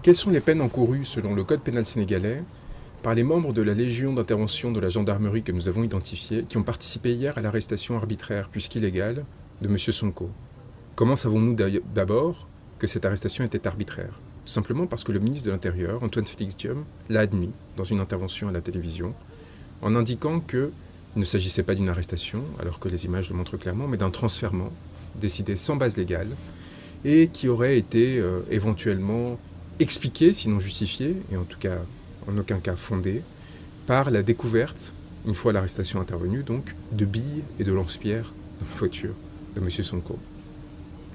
Quelles sont les peines encourues selon le code pénal sénégalais par les membres de la Légion d'intervention de la gendarmerie que nous avons identifiés qui ont participé hier à l'arrestation arbitraire puisqu'illégale de M. Sonko? Comment savons-nous d'abord que cette arrestation était arbitraire? Tout simplement parce que le ministre de l'Intérieur, Antoine Félix Diome, l'a admis dans une intervention à la télévision en indiquant qu'il ne s'agissait pas d'une arrestation, alors que les images le montrent clairement, mais d'un transfèrement décidé sans base légale et qui aurait été éventuellement expliqué, sinon justifié, et en tout cas en aucun cas fondé, par la découverte, une fois l'arrestation intervenue, donc, de billes et de lance-pierres dans la voiture de M. Sonko.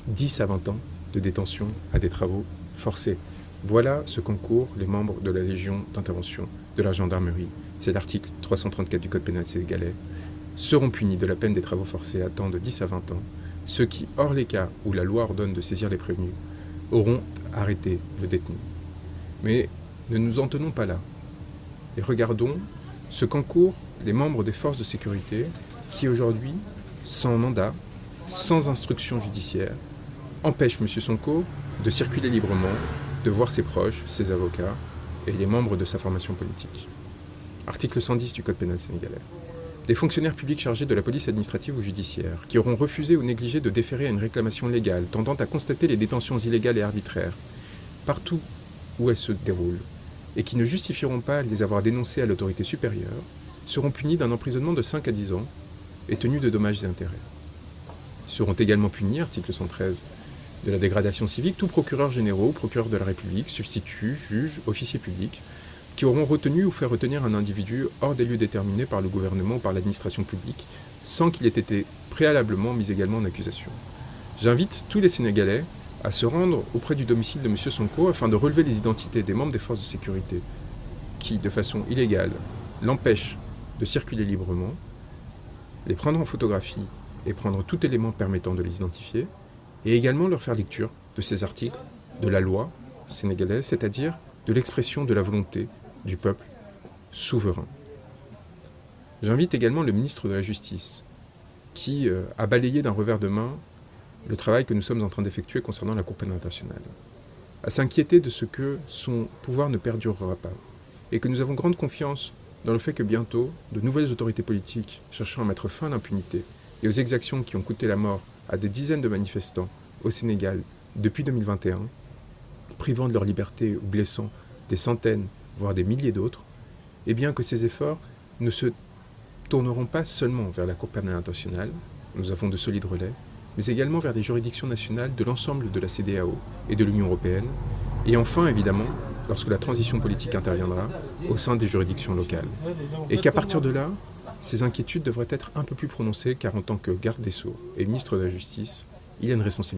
10 à 20 ans de détention à des travaux forcés. Voilà ce qu'encourent les membres de la Légion d'intervention de la gendarmerie. C'est l'article 334 du Code pénal sénégalais. Seront punis de la peine des travaux forcés à temps de 10 à 20 ans ceux qui, hors les cas où la loi ordonne de saisir les prévenus, auront arrêté le détenu. Mais ne nous en tenons pas là et regardons ce qu'encourent les membres des forces de sécurité qui aujourd'hui, sans mandat, sans instruction judiciaire, empêchent M. Sonko de circuler librement, de voir ses proches, ses avocats et les membres de sa formation politique. Article 110 du Code pénal sénégalais. Les fonctionnaires publics chargés de la police administrative ou judiciaire, qui auront refusé ou négligé de déférer à une réclamation légale tendant à constater les détentions illégales et arbitraires, partout où elles se déroulent, et qui ne justifieront pas de les avoir dénoncées à l'autorité supérieure, seront punis d'un emprisonnement de 5 à 10 ans et tenus de dommages et intérêts. Seront également punis, article 113, de la dégradation civique, tous procureurs généraux, procureurs de la République, substituts, juges, officiers publics, qui auront retenu ou fait retenir un individu hors des lieux déterminés par le gouvernement ou par l'administration publique, sans qu'il ait été préalablement mis également en accusation. J'invite tous les Sénégalais à se rendre auprès du domicile de M. Sonko afin de relever les identités des membres des forces de sécurité qui, de façon illégale, l'empêchent de circuler librement, les prendre en photographie et prendre tout élément permettant de les identifier, et également leur faire lecture de ces articles de la loi sénégalaise, c'est-à-dire de l'expression de la volonté du peuple souverain. J'invite également le ministre de la Justice, qui a balayé d'un revers de main le travail que nous sommes en train d'effectuer concernant la Cour pénale internationale, à s'inquiéter de ce que son pouvoir ne perdurera pas, et que nous avons grande confiance dans le fait que bientôt, de nouvelles autorités politiques cherchant à mettre fin à l'impunité et aux exactions qui ont coûté la mort à des dizaines de manifestants au Sénégal depuis 2021, privant de leur liberté ou blessant des centaines, voire des milliers d'autres, et bien que ces efforts ne se tourneront pas seulement vers la Cour pénale internationale, nous avons de solides relais, mais également vers les juridictions nationales de l'ensemble de la CEDEAO et de l'Union européenne, et enfin, évidemment, lorsque la transition politique interviendra, au sein des juridictions locales. Et qu'à partir de là, ces inquiétudes devraient être un peu plus prononcées, car en tant que garde des Sceaux et ministre de la Justice, il y a une responsabilité